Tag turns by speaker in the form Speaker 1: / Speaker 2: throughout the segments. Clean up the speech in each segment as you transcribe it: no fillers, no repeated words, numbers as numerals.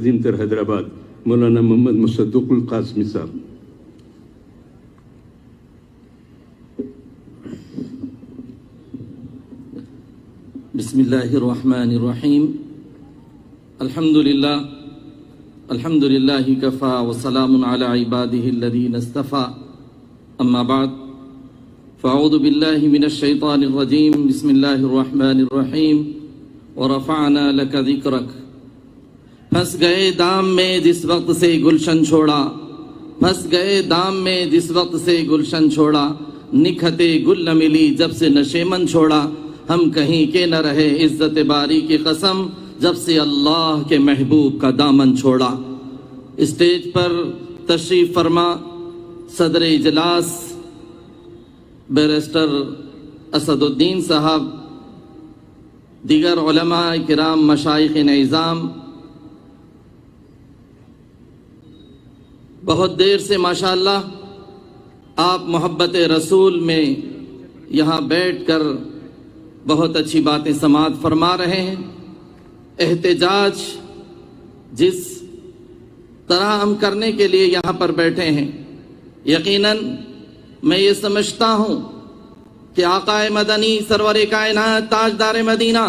Speaker 1: عظیم تر حیدرآباد مولانا محمد مصدق القاسمی صاحب.
Speaker 2: بسم اللہ الرحمن الرحیم. الحمد للہ کفا وسلام علی عباده الذین اصطفى. اما بعد فاعوذ باللہ من الشیطان الرجیم. بسم اللہ الرحمن الرحیم. ورفعنا لک ذکرک. پھنس گئے دام میں جس وقت سے گلشن چھوڑا، پھنس گئے دام میں جس وقت سے گلشن چھوڑا، نکھتے گل نہ ملی جب سے نشے من چھوڑا، ہم کہیں کے نہ رہے عزت باری کی قسم جب سے اللہ کے محبوب کا دامن چھوڑا. اسٹیج پر تشریف فرما صدر اجلاس بیرسٹر اسد الدین صاحب، دیگر علماء کرام، مشائخ نظام، بہت دیر سے ماشاءاللہ آپ محبت رسول میں یہاں بیٹھ کر بہت اچھی باتیں سماعت فرما رہے ہیں. احتجاج جس طرح ہم کرنے کے لیے یہاں پر بیٹھے ہیں، یقیناً میں یہ سمجھتا ہوں کہ آقا مدنی سرور کائنات تاجدار مدینہ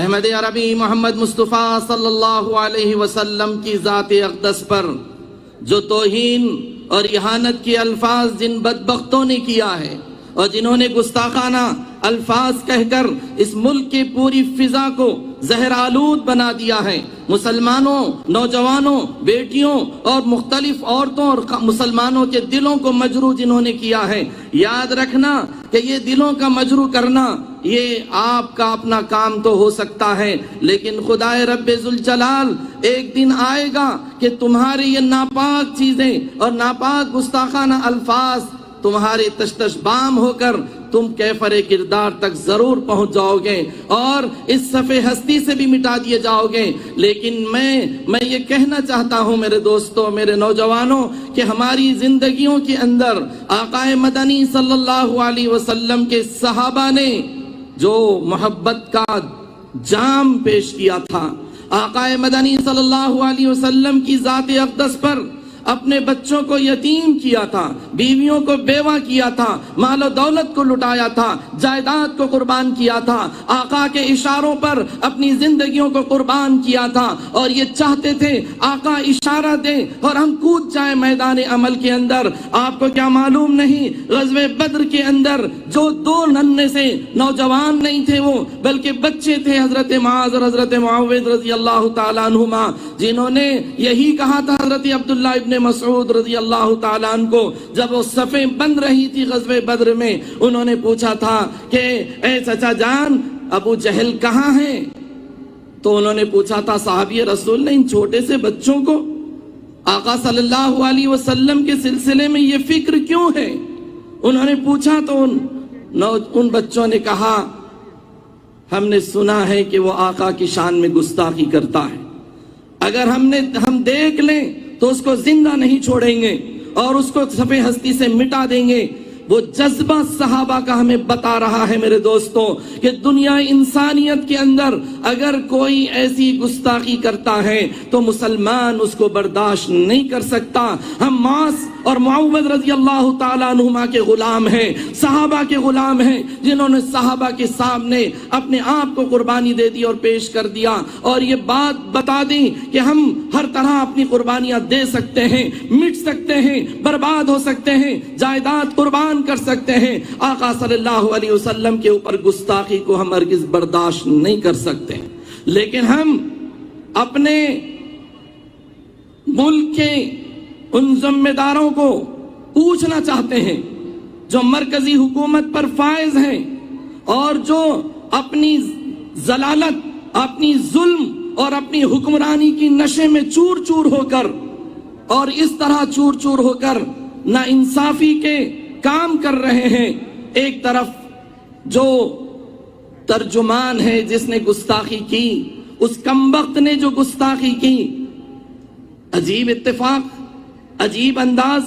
Speaker 2: احمد عربی محمد مصطفیٰ صلی اللہ علیہ وسلم کی ذات اقدس پر جو توہین اور اہانت کے الفاظ جن بدبختوں نے کیا ہے اور جنہوں نے گستاخانہ الفاظ کہہ کر اس ملک کی پوری فضا کو زہر آلود بنا دیا ہے، مسلمانوں، نوجوانوں، بیٹیوں اور مختلف عورتوں اور مسلمانوں کے دلوں کو مجروح جنہوں نے کیا ہے، یاد رکھنا کہ یہ دلوں کا مجروح کرنا یہ آپ کا اپنا کام تو ہو سکتا ہے، لیکن خدائے رب ذوالجلال ایک دن آئے گا کہ تمہاری یہ ناپاک چیزیں اور ناپاک گستاخانہ الفاظ تمہارے تشتش بام ہو کر تم کیفر کردار تک ضرور پہنچ جاؤ گے اور اس صفحے ہستی سے بھی مٹا دیے جاؤ گے. لیکن میں یہ کہنا چاہتا ہوں میرے دوستوں، میرے نوجوانوں، کہ ہماری زندگیوں کے اندر آقا مدنی صلی اللہ علیہ وسلم کے صحابہ نے جو محبت کا جام پیش کیا تھا، آقا مدنی صلی اللہ علیہ وسلم کی ذات اقدس پر اپنے بچوں کو یتیم کیا تھا، بیویوں کو بیوہ کیا تھا، مال و دولت کو لٹایا تھا، جائیداد کو قربان کیا تھا، آقا کے اشاروں پر اپنی زندگیوں کو قربان کیا تھا، اور یہ چاہتے تھے آقا اشارہ دیں اور ہم کود جائیں میدان عمل کے اندر. آپ کو کیا معلوم نہیں غزوہ بدر کے اندر جو دو ننھے سے نوجوان نہیں تھے وہ بلکہ بچے تھے، حضرت معاذ اور حضرت معاویہ رضی اللہ تعالیٰ عنہما، جنہوں نے یہی کہا تھا حضرت عبداللہ ابن مسعود رضی اللہ تعالیٰ عنہ کو جب وہ صفیں بند رہی تھی غزوہ بدر میں. انہوں نے پوچھا تھا کہ اے چچا جان ابو جہل کہاں ہیں؟ تو انہوں نے پوچھا تھا صحابی رسول نے ان چھوٹے سے بچوں کو آقا صلی اللہ علیہ وسلم کے سلسلے میں یہ فکر کیوں ہے؟ انہوں نے پوچھا تو ان بچوں نے کہا ہم نے سنا ہے کہ وہ آقا کی شان میں گستاخی کرتا ہے، اگر ہم دیکھ لیں تو اس کو زندہ نہیں چھوڑیں گے اور اس کو صفحے ہستی سے مٹا دیں گے. وہ جذبہ صحابہ کا ہمیں بتا رہا ہے میرے دوستوں کہ دنیا انسانیت کے اندر اگر کوئی ایسی گستاخی کرتا ہے تو مسلمان اس کو برداشت نہیں کر سکتا. ہم معاذ اور معاویہ رضی اللہ تعالیٰ عنہما کے غلام ہیں، صحابہ کے غلام ہیں، جنہوں نے صحابہ کے سامنے اپنے آپ کو قربانی دے دی اور پیش کر دیا اور یہ بات بتا دی کہ ہم ہر طرح اپنی قربانیاں دے سکتے ہیں، مٹ سکتے ہیں، برباد ہو سکتے ہیں، جائیداد قربان کر سکتے ہیں. آقا صلی اللہ علیہ وسلم کے اوپر گستاخی کو ہم ہرگز برداشت نہیں کر سکتے. لیکن ہم اپنے ملک کے ان ذمہ داروں کو پوچھنا چاہتے ہیں جو مرکزی حکومت پر فائز ہیں اور جو اپنی ضلالت، اپنی ظلم اور اپنی حکمرانی کی نشے میں چور چور ہو کر اور اس طرح چور چور ہو کر نا انصافی کے کام کر رہے ہیں. ایک طرف جو ترجمان ہے جس نے گستاخی کی، اس کمبخت نے جو گستاخی کی، عجیب اتفاق، عجیب انداز،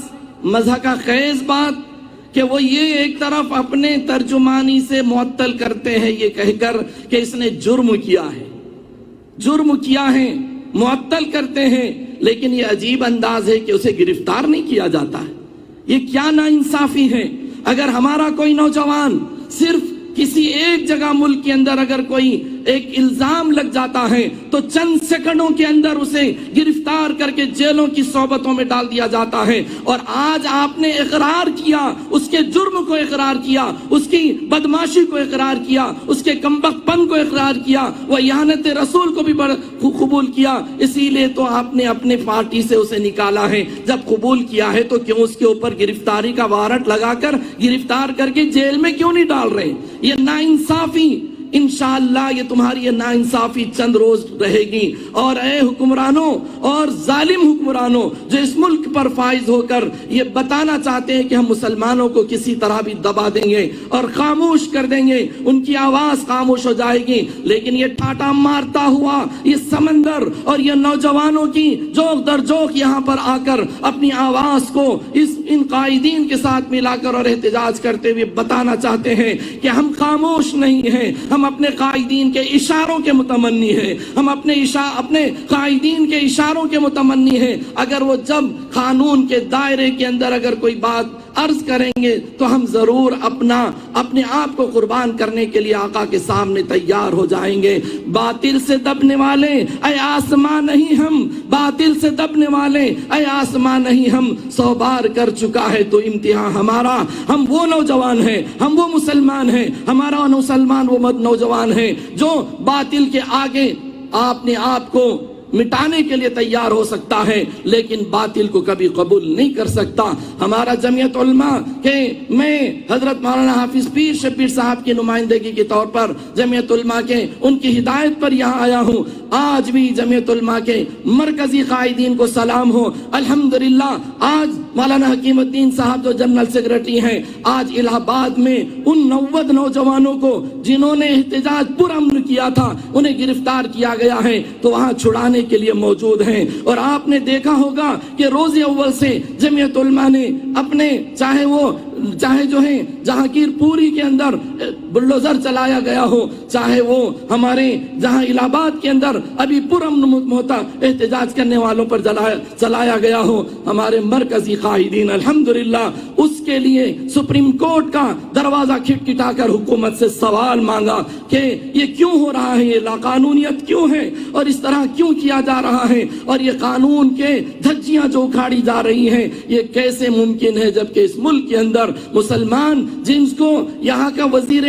Speaker 2: مزہ کا خیز بات کہ وہ یہ ایک طرف اپنے ترجمانی سے معطل کرتے ہیں یہ کہہ کر کہ اس نے جرم کیا ہے، جرم کیا ہے. معطل کرتے ہیں، لیکن یہ عجیب انداز ہے کہ اسے گرفتار نہیں کیا جاتا ہے۔ یہ کیا ناانصافی ہے؟ اگر ہمارا کوئی نوجوان صرف کسی ایک جگہ ملک کے اندر اگر کوئی ایک الزام لگ جاتا ہے تو چند سیکنڈوں کے اندر اسے گرفتار کر کے جیلوں کی صحبتوں میں ڈال دیا جاتا ہے، اور آج آپ نے اقرار کیا، اس کے جرم کو اقرار کیا، اس کی بدماشی کو اقرار کیا، اس کے کمبخت پن کو اقرار کیا، وہ اہانت رسول کو بھی قبول کیا۔ اسی لیے تو آپ نے اپنے پارٹی سے اسے نکالا ہے۔ جب قبول کیا ہے تو کیوں اس کے اوپر گرفتاری کا وارنٹ لگا کر گرفتار کر کے جیل میں کیوں نہیں ڈال رہے؟ یہ ناانصافی، انشاءاللہ یہ تمہاری یہ ناانصافی چند روز رہے گی، اور اے حکمرانوں اور ظالم حکمرانوں جو اس ملک پر فائز ہو کر یہ بتانا چاہتے ہیں کہ ہم مسلمانوں کو کسی طرح بھی دبا دیں گے اور خاموش کر دیں گے، ان کی آواز خاموش ہو جائے گی، لیکن یہ ٹھاٹا مارتا ہوا یہ سمندر اور یہ نوجوانوں کی جوک در جوک یہاں پر آ کر اپنی آواز کو ان قائدین کے ساتھ ملا کر اور احتجاج کرتے ہوئے بتانا چاہتے ہیں کہ ہم خاموش نہیں ہیں، ہم اپنے قائدین کے اشاروں کے متمنی ہیں، ہم اپنے قائدین کے اشاروں کے متمنی ہیں۔ اگر وہ جب قانون کے دائرے کے اندر اگر کوئی بات عرض کریں گے تو ہم ضرور اپنے آپ کو قربان کرنے کے لیے آقا کے سامنے تیار ہو جائیں گے۔ باطل سے دبنے والے اے آسمان نہیں ہم، باطل سے دبنے والے اے آسمان نہیں ہم، 100 بار کر چکا ہے تو امتحان ہمارا۔ ہم وہ نوجوان ہیں، ہم وہ مسلمان ہیں، ہمارا مسلمان وہ نوجوان ہیں جو باطل کے آگے اپنے آپ کو مٹانے کے لیے تیار ہو سکتا ہے لیکن باطل کو کبھی قبول نہیں کر سکتا۔ ہمارا جمعیت علماء کہ میں حضرت مولانا حافظ پیر شبیر صاحب کی نمائندگی کے طور پر جمعیت علماء کے ان کی ہدایت پر یہاں آیا ہوں۔ آج بھی جمعیت علماء کے مرکزی قائدین کو سلام ہو۔ الحمدللہ آج مولانا حکیم الدین صاحب جو جنرل سیکرٹری ہیں، آج الہ آباد میں ان 90 نوجوانوں کو جنہوں نے احتجاج پرامن کیا تھا انہیں گرفتار کیا گیا ہے تو وہاں چھڑانے کے لیے موجود ہیں۔ اور آپ نے دیکھا ہوگا کہ روز اول سے جمعیت علماء نے اپنے چاہے جو ہے جہانگیر پوری کے اندر بلڈوزر چلایا گیا ہو، چاہے وہ ہمارے جہاں الہ آباد کے اندر ابھی پرامن احتجاج کرنے والوں پر چلایا گیا ہو، ہمارے مرکزی قائدین الحمدللہ اس کے لیے سپریم کورٹ کا دروازہ کھٹکھٹا کر حکومت سے سوال مانگا کہ یہ کیوں ہو رہا ہے، یہ لاقانونیت کیوں ہے اور اس طرح کیوں کیا جا رہا ہے، اور یہ قانون کے دھجیاں جو اکھاڑی جا رہی ہیں یہ کیسے ممکن ہے جبکہ اس ملک کے اندر مسلمان جن کو یہاں کا وزیر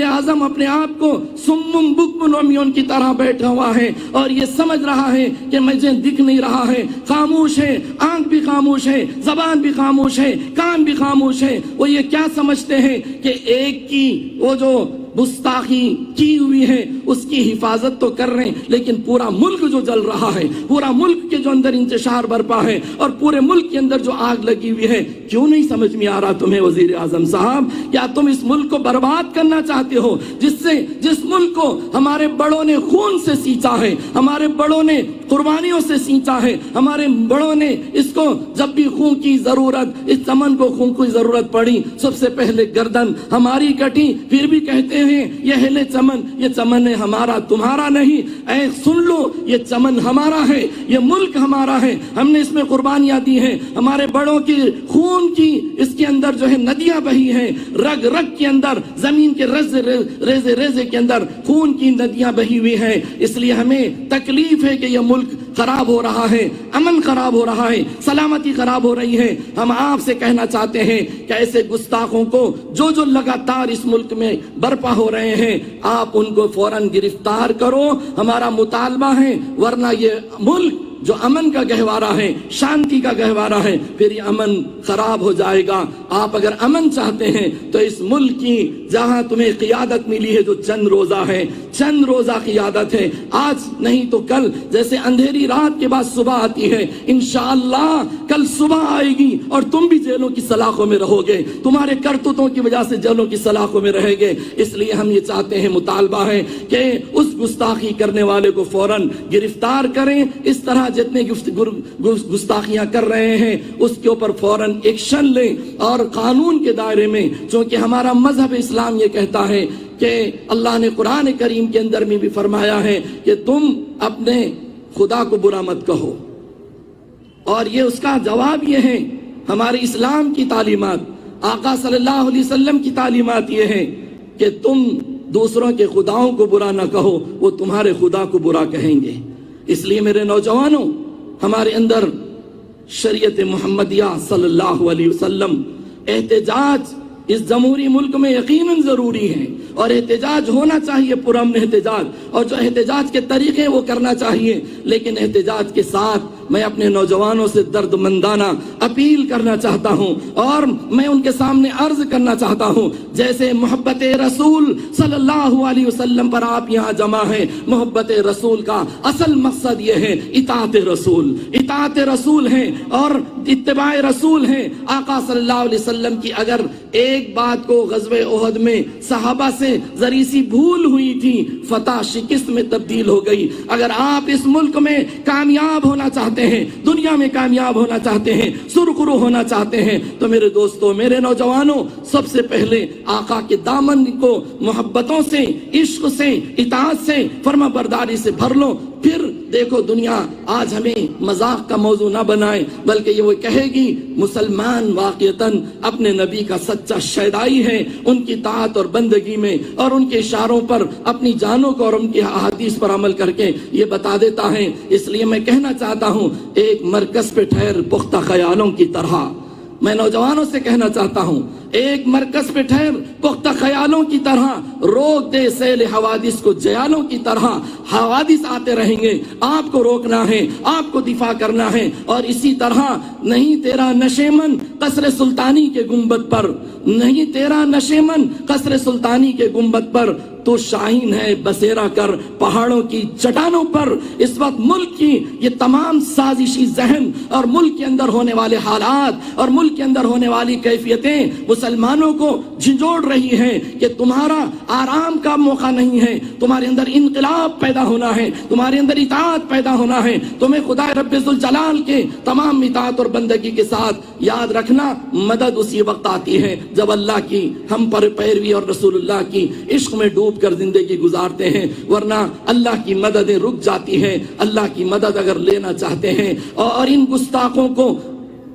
Speaker 2: اعظم اپنے آپ کو سمم بکم عمیون کی طرح بیٹھا ہوا ہے اور یہ سمجھ رہا ہے کہ مجھے دکھ نہیں رہا ہے، خاموش ہے، آنکھ بھی خاموش ہے، زبان بھی خاموش ہے، کان بھی خاموش ہے۔ وہ یہ کیا سمجھتے ہیں کہ ایک کی وہ جو گستاخی کی ہوئی ہے اس کی حفاظت تو کر رہے ہیں لیکن پورا ملک جو جل رہا ہے، پورا ملک کے جو اندر انتشار برپا ہے اور پورے ملک کے اندر جو آگ لگی ہوئی ہے، کیوں نہیں سمجھ میں آ رہا تمہیں وزیر اعظم صاحب؟ کیا تم اس ملک کو برباد کرنا چاہتے ہو جس ملک کو ہمارے بڑوں نے خون سے سینچا ہے، ہمارے بڑوں نے قربانیوں سے سینچا ہے، ہمارے بڑوں نے اس کو جب بھی خون کی ضرورت، اس چمن کو خون کی ضرورت پڑی سب سے پہلے گردن ہماری کٹی، پھر بھی کہتے ہیں یہ ہلے چمن، یہ چمن ہے ہمارا تمہارا نہیں۔ اے سن لو، یہ چمن ہمارا ہے، یہ ملک ہمارا ہے، ہم نے اس میں قربانیاں دی ہیں، ہمارے بڑوں کی خون کی اس کے اندر جو ہے ندیاں بہی ہیں، رگ رگ کے اندر، زمین کے ریزے کے اندر خون کی ندیاں بہی ہوئی ہیں۔ اس لیے ہمیں تکلیف ہے کہ یہ ملک خراب ہو رہا ہے، امن خراب ہو رہا ہے، سلامتی خراب ہو رہی ہے۔ ہم آپ سے کہنا چاہتے ہیں کہ ایسے گستاخوں کو جو لگاتار اس ملک میں برپا ہو رہے ہیں آپ ان کو فوراً گرفتار کرو، ہمارا مطالبہ ہے، ورنہ یہ ملک جو امن کا گہوارہ ہے، شانتی کا گہوارہ ہے، پھر یہ امن خراب ہو جائے گا۔ آپ اگر امن چاہتے ہیں تو اس ملک کی جہاں تمہیں قیادت ملی ہے جو چند روزہ قیادت ہے، آج نہیں تو کل، جیسے اندھیری رات کے بعد صبح آتی ہے، انشاءاللہ کل صبح آئے گی اور تم بھی جیلوں کی سلاخوں میں رہو گے، تمہارے کرتوتوں کی وجہ سے جیلوں کی سلاخوں میں رہے گے۔ اس لیے ہم یہ چاہتے ہیں، مطالبہ ہے کہ اس گستاخی کرنے والے کو فوراً گرفتار کریں، اس طرح جتنے گستاخیاں کر رہے ہیں اس کے اوپر فوراً ایکشن لیں، اور قانون کے دائرے میں، چونکہ ہمارا مذہب اسلام یہ کہتا ہے کہ اللہ نے قرآن کریم کے اندر میں بھی فرمایا ہے کہ تم اپنے خدا کو برا مت کہو. اور یہ اس کا جواب یہ ہے، ہمارے اسلام کی تعلیمات، آقا صلی اللہ علیہ وسلم کی تعلیمات یہ ہے کہ تم دوسروں کے خداؤں کو برا نہ کہو، وہ تمہارے خدا کو برا کہیں گے. اس لیے میرے نوجوانوں، ہمارے اندر شریعت محمدیہ صلی اللہ علیہ وسلم، احتجاج اس جمہوری ملک میں یقیناً ضروری ہے، اور احتجاج ہونا چاہیے، پرامن احتجاج، اور جو احتجاج کے طریقے وہ کرنا چاہیے. لیکن احتجاج کے ساتھ میں اپنے نوجوانوں سے درد مندانہ اپیل کرنا چاہتا ہوں، اور میں ان کے سامنے عرض کرنا چاہتا ہوں، جیسے محبت رسول صلی اللہ علیہ وسلم پر آپ یہاں جمع ہیں، محبت رسول کا اصل مقصد یہ ہے اطاعت رسول. اطاعت رسول ہے اور اتباع رسول ہے. آقا صلی اللہ علیہ وسلم کی اگر ایک بات کو غزوہ احد میں صحابہ سے ذری سی بھول ہوئی تھی، فتح شکست میں تبدیل ہو گئی. اگر آپ اس ملک میں کامیاب ہونا چاہتے ہیں، دنیا میں کامیاب ہونا چاہتے ہیں، سرخرو ہونا چاہتے ہیں، تو میرے دوستوں، میرے نوجوانوں، سب سے پہلے آقا کے دامن کو محبتوں سے، عشق سے، اطاعت سے، فرما برداری سے بھر لو. پھر دیکھو دنیا آج ہمیں مذاق کا موضوع نہ بنائے، بلکہ یہ وہ کہے گی مسلمان واقعتاً اپنے نبی کا سچا شیدائی ہے، ان کی طاعت اور بندگی میں، اور ان کے اشاروں پر اپنی جانوں کو اور ان کی احادیث پر عمل کر کے یہ بتا دیتا ہے. اس لیے میں کہنا چاہتا ہوں، ایک مرکز پہ ٹھہر پختہ خیالوں کی طرح. میں نوجوانوں سے کہنا چاہتا ہوں، ایک مرکز پہ ٹھہر پختہ خیالوں کی طرح، روک دے سیل حوادث کو جیالوں کی طرح. حوادث آتے رہیں گے، آپ کو روکنا ہے، آپ کو دفاع کرنا ہے. اور اسی طرح نہیں تیرا نشیمن قصر سلطانی کے گنبد پر، نہیں تیرا نشیمن قصر سلطانی کے گنبد پر، تو شاہین ہے بسیرا کر پہاڑوں کی چٹانوں پر. اس وقت ملک کی یہ تمام سازشی ذہن اور ملک کے اندر ہونے والے حالات اور ملک کے اندر ہونے والی کیفیتیں مسلمانوں کو جھنجھوڑ رہی ہیں کہ تمہارا آرام کا موقع نہیں ہے، تمہارے اندر انقلاب پیدا ہونا ہے، تمہارے اندر اطاعت پیدا ہونا ہے. تمہیں خدا رب ذوالجلال کے تمام اطاعت اور بندگی کے ساتھ یاد رکھنا، مدد اسی وقت آتی ہے جب اللہ کی ہم پر پیروی اور رسول اللہ کی عشق میں ڈوب کر زندگی گزارتے ہیں. ورنہ اللہ کی مددیں رک جاتی ہیں. اللہ کی مدد اگر لینا چاہتے ہیں اور ان گستاخوں کو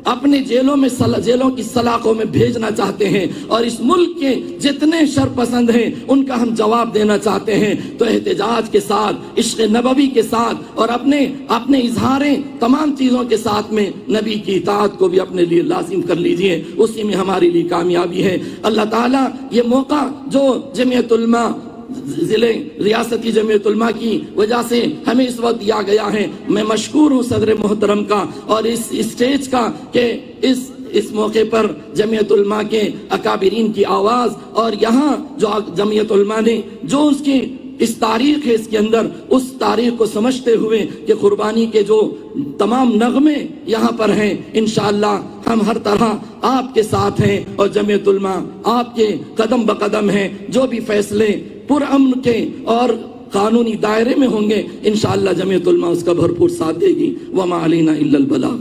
Speaker 2: اپنے جیلوں کی سلاخوں میں بھیجنا چاہتے ہیں، اور اس ملک کے جتنے شر پسند ہیں ان کا ہم جواب دینا چاہتے ہیں، تو احتجاج کے ساتھ، عشق نبوی کے ساتھ، اور اپنے اظہاریں تمام چیزوں کے ساتھ میں نبی کی اطاعت کو بھی اپنے لیے لازم کر لیجئے. اسی میں ہماری لیے کامیابی ہے. اللہ تعالیٰ یہ موقع جو جمعیت علماء ضلع ریاستی جمعیت علماء کی وجہ سے ہمیں اس وقت دیا گیا ہے، میں مشکور ہوں صدر محترم کا اور اس اسٹیج کا کہ اس موقع پر جمعیت علماء کے اکابرین کی آواز، اور یہاں جو جمعیت علماء نے جو اس کی اس تاریخ ہے، اس کے اندر اس تاریخ کو سمجھتے ہوئے کہ قربانی کے جو تمام نغمے یہاں پر ہیں، انشاءاللہ ہم ہر طرح آپ کے ساتھ ہیں، اور جمعیت علماء آپ کے قدم بقدم ہیں. جو بھی فیصلے پرامن کے اور قانونی دائرے میں ہوں گے، انشاءاللہ جمعیت علماء اس کا بھرپور ساتھ دے گی. وما علینا الا البلاغ.